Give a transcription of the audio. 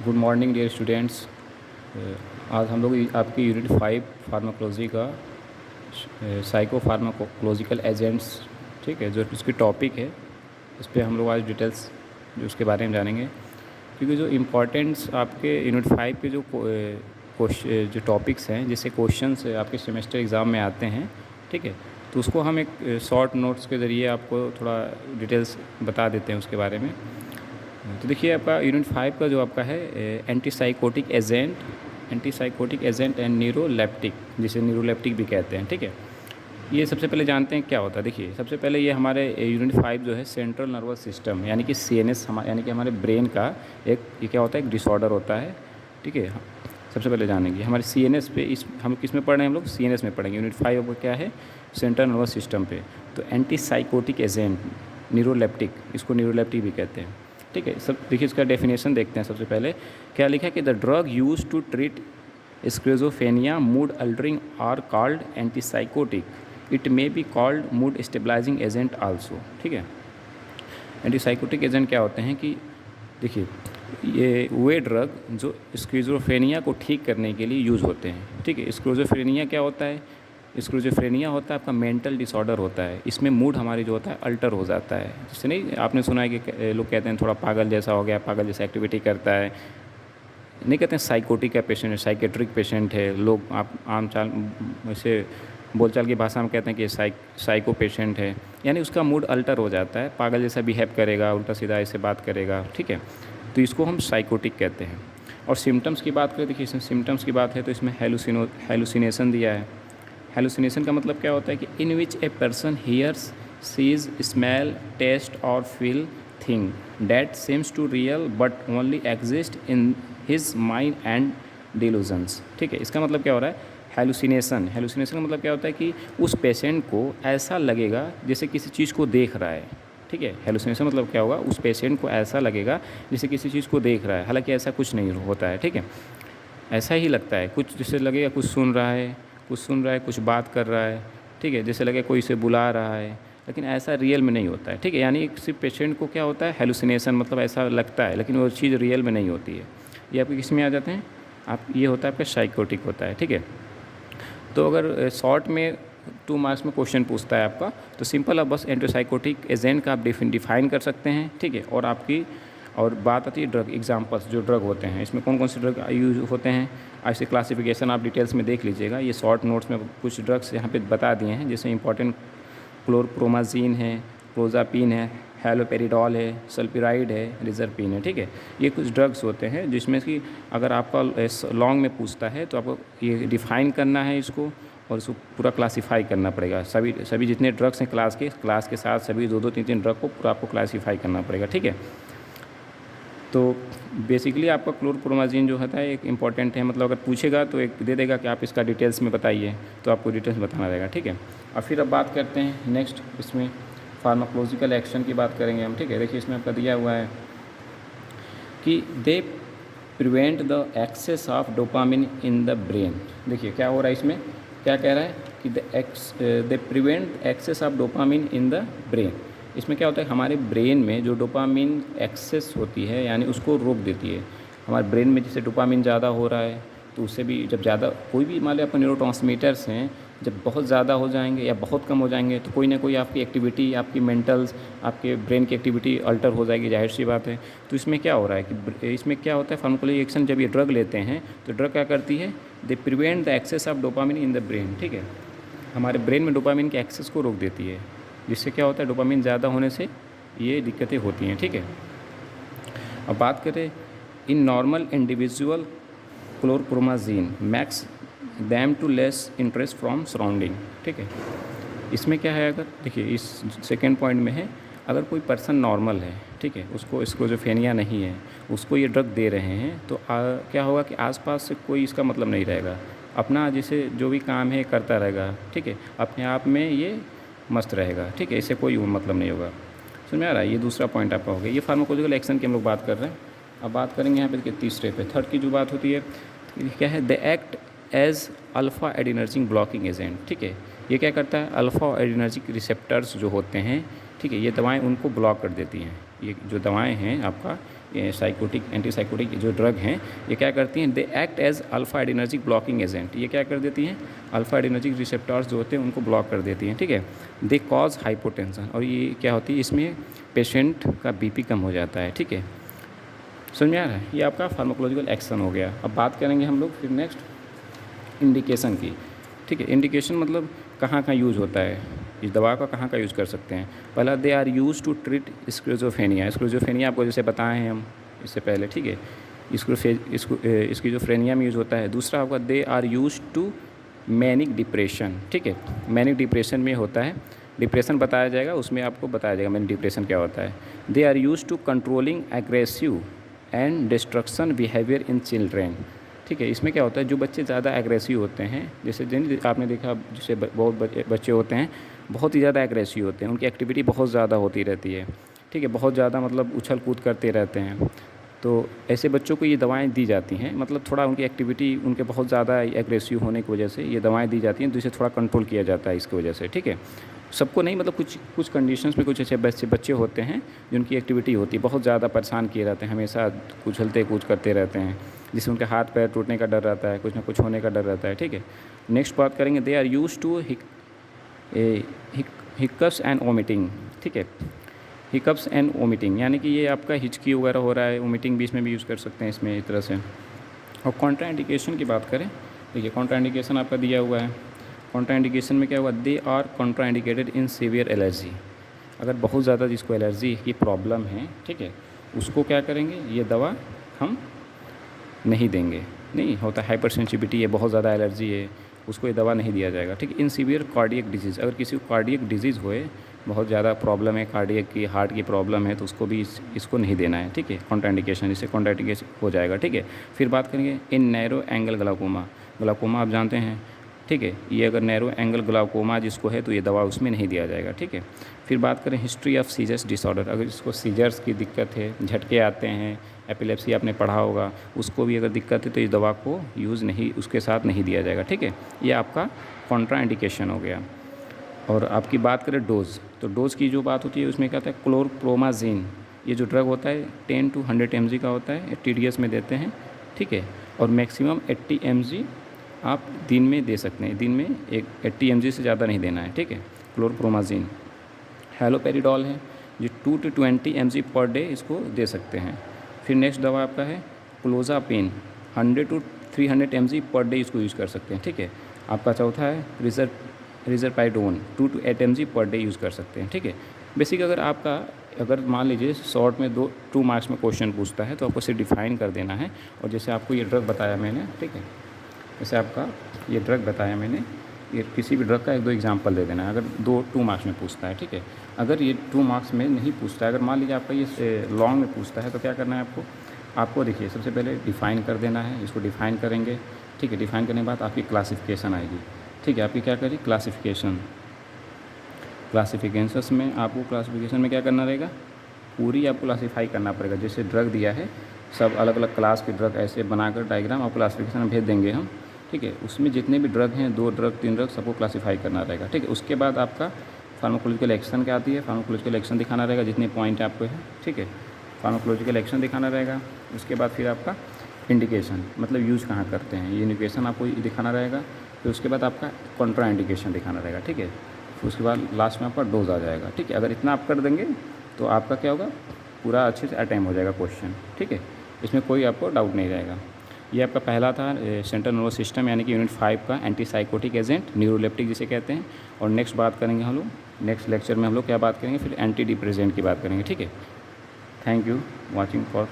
Good morning dear students. आज हम लोग आपकी यूनिट 5 फार्माकोलॉजी का साइको फार्माकोलॉजिकल एजेंट्स, ठीक है, जो उसकी टॉपिक है, इस पे हम लोग आज डिटेल्स जो उसके बारे में जानेंगे। क्योंकि जो इम्पोर्टेंट्स आपके यूनिट 5 के जो टॉपिक्स हैं, जैसे क्वेश्चंस आपके सेमेस्टर एग्ज़ाम में आते हैं, ठीक है, तो उसको हम एक शॉर्ट नोट्स के ज़रिए आपको थोड़ा डिटेल्स बता देते हैं उसके बारे में। तो देखिए, आपका यूनिट 5 का जो आपका है एंटीसाइकोटिक एजेंट एंड न्यूरोलेप्टिक, जिसे न्यूरोलेप्टिक भी कहते हैं, ठीक है। ये सबसे पहले जानते हैं क्या होता है। देखिए, सबसे पहले ये हमारे यूनिट 5 जो है सेंट्रल नर्वस सिस्टम यानी कि CNS, यानी कि हमारे ब्रेन का ये क्या होता है, एक डिसऑर्डर होता है, ठीक है। सबसे पहले जानेंगे हमारे CNS पे, हम किस में पढ़ रहे हैं, हम लोग CNS में पढ़ेंगे। यूनिट 5 आपका क्या है, सेंट्रल नर्वस सिस्टम पे। तो एंटीसाइकोटिक एजेंट न्यूरोलेप्टिक, इसको न्यूरोलेप्टिक भी कहते हैं, ठीक है। सब देखिए, इसका डेफिनेशन देखते हैं। सबसे पहले क्या लिखा है कि the drug use to treat schizophrenia mood altering are called antipsychotic. It may be called mood stabilising agent also, ठीक है। एंटीसाइकोटिक एजेंट क्या होते हैं कि देखिए, ये वे ड्रग जो स्क्रिजोफ्रेनिया को ठीक करने के लिए यूज़ होते हैं, ठीक है। स्क्रिजोफ्रेनिया क्या होता है, स्क्रिजोफ्रेनिया होता है आपका मेंटल डिसऑर्डर होता है। इसमें मूड हमारी जो होता है अल्टर हो जाता है, जिससे नहीं, आपने सुना है कि लोग कहते हैं थोड़ा पागल जैसा हो गया, पागल जैसा एक्टिविटी करता है। नहीं कहते हैं साइकोटिक का पेशेंट है, साइकेट्रिक पेशेंट है। लोग आप आम चाल वैसे बोलचाल की भाषा में कहते हैं कि साइको पेशेंट है, यानी उसका मूड अल्टर हो जाता है, पागल जैसा बिहेव करेगा, उल्टा सीधा ऐसे बात करेगा, ठीक है। तो इसको हम साइकोटिक कहते हैं। और सिम्टम्स की बात करें, देखिए इसमें सिम्टम्स की बात है तो इसमें हेलुसिनेशन दिया है। हेलुसिनेशन का मतलब क्या होता है कि in which a person hears, sees, smell, taste और feel thing that seems to real but only exist in his mind and delusions, ठीक है। इसका मतलब क्या हो रहा है, हेलुसिनेशन का मतलब क्या होता है कि उस पेशेंट को ऐसा लगेगा जैसे किसी चीज़ को देख रहा है, ठीक है। हेलुसिनेशन मतलब क्या होगा, उस पेशेंट को ऐसा लगेगा जैसे किसी चीज़ को देख रहा है, हालांकि ऐसा कुछ नहीं होता है, ठीक है। ऐसा ही लगता है, कुछ जैसे लगेगा कुछ सुन रहा है, कुछ बात कर रहा है, ठीक है, जैसे लगे कोई इसे बुला रहा है, लेकिन ऐसा रियल में नहीं होता है, ठीक है। यानी सिर्फ पेशेंट को क्या होता है, हेलुसिनेशन, मतलब ऐसा लगता है, लेकिन वो चीज़ रियल में नहीं होती है। ये आपके किस में आ जाते हैं, ये होता है आपका साइकोटिक होता है, ठीक है। तो अगर शॉर्ट में 2 मार्क्स में क्वेश्चन पूछता है आपका, तो सिंपल आप बस एंटीसाइकोटिक एजेंट का आप डिफाइन कर सकते हैं, ठीक है। और बात आती है ड्रग एग्जांपल्स, जो ड्रग होते हैं, इसमें कौन कौन से ड्रग यूज होते हैं, ऐसे क्लासिफिकेशन आप डिटेल्स में देख लीजिएगा। ये शॉर्ट नोट्स में कुछ ड्रग्स यहाँ पे बता दिए हैं, जैसे इंपॉर्टेंट क्लोरप्रोमाजीन है, क्लोजापिन है, हैलोपेरिडॉल है, सल्पिराइड है, रिजरपिन है, ठीक है। ये कुछ ड्रग्स होते हैं जिसमें कि अगर आपका लॉन्ग में पूछता है तो आपको ये डिफ़ाइन करना है इसको, और इसको पूरा क्लासीफाई करना पड़ेगा। सभी जितने ड्रग्स हैं क्लास के साथ सभी 2-2, 3-3 ड्रग को पूरा आपको क्लासीफाई करना पड़ेगा, ठीक है। तो बेसिकली आपका क्लोरप्रोमाजीन जो होता है एक इम्पॉर्टेंट है, मतलब अगर पूछेगा तो एक दे देगा कि आप इसका डिटेल्स में बताइए, तो आपको डिटेल्स बताना रहेगा, ठीक है। और फिर अब बात करते हैं नेक्स्ट, इसमें फार्माकोलॉजिकल एक्शन की बात करेंगे हम, ठीक है। देखिए, इसमें आपका दिया हुआ है कि they prevent the excess of dopamine in the brain. देखिए क्या हो रहा है इसमें, क्या कह रहा है कि they prevent excess of dopamine in the brain. इसमें क्या होता है, हमारे ब्रेन में जो डोपामिन एक्सेस होती है, यानी उसको रोक देती है। हमारे ब्रेन में जैसे डोपामिन ज़्यादा हो रहा है, तो उससे भी जब ज़्यादा कोई भी मान लो आपके न्यूरोट्रांसमीटर्स हैं, जब बहुत ज़्यादा हो जाएंगे या बहुत कम हो जाएंगे, तो कोई ना कोई आपकी एक्टिविटी, आपकी मेंटल्स, आपके ब्रेन की एक्टिविटी अल्टर हो जाएगी, जाहिर सी बात है। तो इसमें क्या हो रहा है कि इसमें क्या होता है, फार्माकोलॉजिकल एक्शन, जब ये ड्रग लेते हैं तो ड्रग क्या करती है, they prevent the excess of dopamine in the brain, ठीक है। हमारे ब्रेन में डोपामिन के एक्सेस को रोक देती है, जिससे क्या होता है, डोपामिन ज़्यादा होने से ये दिक्कतें होती हैं, ठीक है। अब बात करें, in normal individual chlorpromazine makes them to less interest from surrounding, ठीक है। इसमें क्या है, अगर देखिए इस सेकेंड पॉइंट में है, अगर कोई पर्सन नॉर्मल है, ठीक है, उसको स्क्रोजोफेनिया नहीं है, उसको ये ड्रग दे रहे हैं, तो क्या होगा कि आसपास से कोई इसका मतलब नहीं रहेगा, अपना जैसे जो भी काम है करता रहेगा, ठीक है, अपने आप में ये मस्त रहेगा, ठीक है, इससे कोई मतलब नहीं होगा। समझ में आ रहा है, ये दूसरा पॉइंट आपका हो गया। ये फार्माकोलॉजिकल एक्शन की हम लोग बात कर रहे हैं। अब बात करेंगे यहाँ पे तीसरे पे, थर्ड की जो बात होती है, क्या है, they act as alpha adrenergic blocking agent, ठीक है। ये क्या करता है, अल्फ़ा एडिनर्जिक रिसेप्टर्स जो होते हैं, ठीक है, ये दवाएं उनको ब्लॉक कर देती हैं। ये जो दवाएं हैं आपका, साइकोटिक एंटीसाइकोटिक जो ड्रग हैं ये क्या करती हैं, they act as alpha adrenergic blocking agent. ये क्या कर देती हैं, अल्फा एडिनर्जिक रिसेप्टर्स जो होते हैं उनको ब्लॉक कर देती हैं, ठीक है। दे कॉज हाइपोटेंशन, और ये क्या होती है, इसमें पेशेंट का बीपी कम हो जाता है, ठीक है। समझ में आ रहा है, ये आपका फार्माकोलॉजिकल एक्शन हो गया। अब बात करेंगे हम लोग फिर नेक्स्ट इंडिकेशन की, ठीक है। इंडिकेशन मतलब कहाँ कहाँ यूज़ होता है, इस दवा का कहाँ यूज़ कर सकते हैं। पहला, they are use to treat schizophrenia. Schizophrenia आपको जैसे बताए हैं हम इससे पहले, ठीक है। स्क्रोजोफेनिया में यूज़ होता है। दूसरा आपका, they are use to manic depression, ठीक है। मैनिक डिप्रेशन में होता है, डिप्रेशन बताया जाएगा, उसमें आपको बताया जाएगा मैनिक डिप्रेशन क्या होता है। They are use to controlling aggressive and destruction behaviour in children, ठीक है। इसमें क्या होता है, जो बच्चे ज़्यादा एग्रेसिव होते हैं, जैसे आपने देखा जैसे बहुत बच्चे होते हैं बहुत ही ज़्यादा एग्रेसिव होते हैं, उनकी एक्टिविटी बहुत ज़्यादा होती रहती है, ठीक है, बहुत ज़्यादा मतलब उछल कूद करते रहते हैं, तो ऐसे बच्चों को ये दवाएं दी जाती हैं। मतलब थोड़ा उनकी एक्टिविटी उनके बहुत ज़्यादा एग्रेसिव होने की वजह से ये दवाएं दी जाती हैं, जिसे थोड़ा कंट्रोल किया जाता है इसकी वजह से, ठीक है। सबको नहीं, मतलब कुछ कंडीशंस में कुछ ऐसे बच्चे होते हैं जिनकी एक्टिविटी होती है, बहुत ज़्यादा परेशान किए रहते हैं, हमेशा उछलते कूद करते रहते हैं, जिससे उनके हाथ पैर टूटने का डर रहता है, कुछ ना कुछ होने का डर रहता है, ठीक है। नेक्स्ट बात करेंगे, they are use to hiccups and vomiting, ठीक है। हिकअप्स एंड वोमिटिंग यानी कि ये आपका हिचकी वगैरह हो रहा है, वोमिटिंग भी इसमें भी यूज़ कर सकते हैं इसमें इस तरह से। और कॉन्ट्राइंडिकेशन की बात करें, देखिए कॉन्ट्राइंडिकेशन आपका दिया हुआ है। कॉन्ट्राइंडिकेशन में क्या हुआ, they are contraindicated in severe allergy. अगर बहुत ज़्यादा जिसको एलर्जी की प्रॉब्लम है, ठीक है, उसको क्या करेंगे, ये दवा हम नहीं देंगे। नहीं होता हाइपर सेंसिटिविटी है, बहुत ज़्यादा एलर्जी है, उसको ये दवा नहीं दिया जाएगा, ठीक है। इन सीवियर कार्डियक डिजीज़, अगर किसी को कार्डियक डिजीज़ होए, बहुत ज़्यादा प्रॉब्लम है कार्डियक की, हार्ट की प्रॉब्लम है, तो उसको भी इसको नहीं देना है, ठीक है। कॉन्ट्राइंडिकेशन, इससे कॉन्ट्राइंडिकेशन हो जाएगा, ठीक है। फिर बात करेंगे इन नैरो एंगल ग्लाउकोमा। ग्लाउकोमा आप जानते हैं, ठीक है, ये अगर नैरो एंगल ग्लाउकोमा जिसको है तो ये दवा उसमें नहीं दिया जाएगा, ठीक है। फिर बात करें हिस्ट्री ऑफ सीजर्स डिसऑर्डर, अगर इसको सीजर्स की दिक्कत है, झटके आते हैं, एपिलेप्सी आपने पढ़ा होगा, उसको भी अगर दिक्कत है तो इस दवा को यूज़ नहीं, उसके साथ नहीं दिया जाएगा, ठीक है। ये आपका कॉन्ट्राइंडिकेशन हो गया। और आपकी बात करें डोज़, तो डोज़ की जो बात होती है उसमें क्या होता है, क्लोरप्रोमाज़िन, ये जो ड्रग होता है 10 to 100 mg का होता है, TDS में देते हैं, ठीक है। और मैक्सिमम 80 mg आप दिन में दे सकते हैं, दिन में 80 mg से ज़्यादा नहीं देना है, ठीक है। क्लोरप्रोमाज़िन। हैलोपेरिडॉल है, जो 2 to 20 mg पर डे इसको दे सकते हैं। फिर नेक्स्ट दवा आपका है क्लोज़ापेन, 100 to 300 mg पर डे इसको यूज़ कर सकते हैं, ठीक है। आपका चौथा है रिजरपाइडोन, 2 to 8 mg per day use कर सकते हैं, ठीक है। बेसिक अगर मान लीजिए शॉर्ट में 2 मार्क्स में क्वेश्चन पूछता है तो आपको इसे डिफाइन कर देना है। और जैसे आपको ये ड्रग बताया मैंने, ठीक है, जैसे आपका ये ड्रग बताया मैंने, ये किसी भी ड्रग का 1-2 एग्जाम्पल दे देना है, अगर 2 मार्क्स में पूछता है, ठीक है। अगर ये 2 मार्क्स में नहीं पूछता है, अगर मान लीजिए आपका ये लॉन्ग में पूछता है, तो क्या करना है आपको देखिए सबसे पहले डिफ़ाइन कर देना है, इसको डिफ़ाइन करेंगे, ठीक है। डिफ़ाइन करने के बाद आपकी क्लासिफिकेशन आएगी, ठीक है। आपकी क्या करिए क्लासिफिकेशन में आपको क्लासिफिकेशन में क्या करना रहेगा, पूरी आपको क्लासीफाई करना पड़ेगा। जैसे ड्रग दिया है, सब अलग अलग क्लास के ड्रग ऐसे बनाकर डायग्राम आप क्लासिफिकेशन में भेज देंगे हम, ठीक है। उसमें जितने भी ड्रग हैं, 2 ड्रग 3 ड्रग, सबको क्लासीफाई करना रहेगा, ठीक है। उसके बाद आपका फार्माकोलॉजिकल एक्शन क्या आती है, फार्माकोलॉजिकल एक्शन दिखाना रहेगा, जितने पॉइंट आपको है, ठीक है। फार्माकोलॉजिकल एक्शन दिखाना रहेगा। उसके बाद फिर आपका इंडिकेशन, मतलब यूज़ कहाँ करते हैं, ये इंडिकेशन आपको दिखाना रहेगा। फिर उसके बाद आपका कॉन्ट्रा इंडिकेशन दिखाना रहेगा, ठीक है। फिर उसके बाद लास्ट में आपका डोज आ जाएगा, ठीक है। अगर इतना आप कर देंगे तो आपका क्या होगा, पूरा अच्छे से अटेम्प्ट हो जाएगा क्वेश्चन, ठीक है। इसमें कोई आपको डाउट नहीं रहेगा। ये आपका पहला था सेंट्रल नर्वस सिस्टम यानी कि यूनिट 5 का एंटीसाइकोटिक एजेंट, न्यूरोलेप्टिक जिसे कहते हैं। और नेक्स्ट बात करेंगे हम लोग, नेक्स्ट लेक्चर में हम लोग क्या बात करेंगे, फिर एंटी डिप्रेसेंट की बात करेंगे, ठीक है। Thank you watching for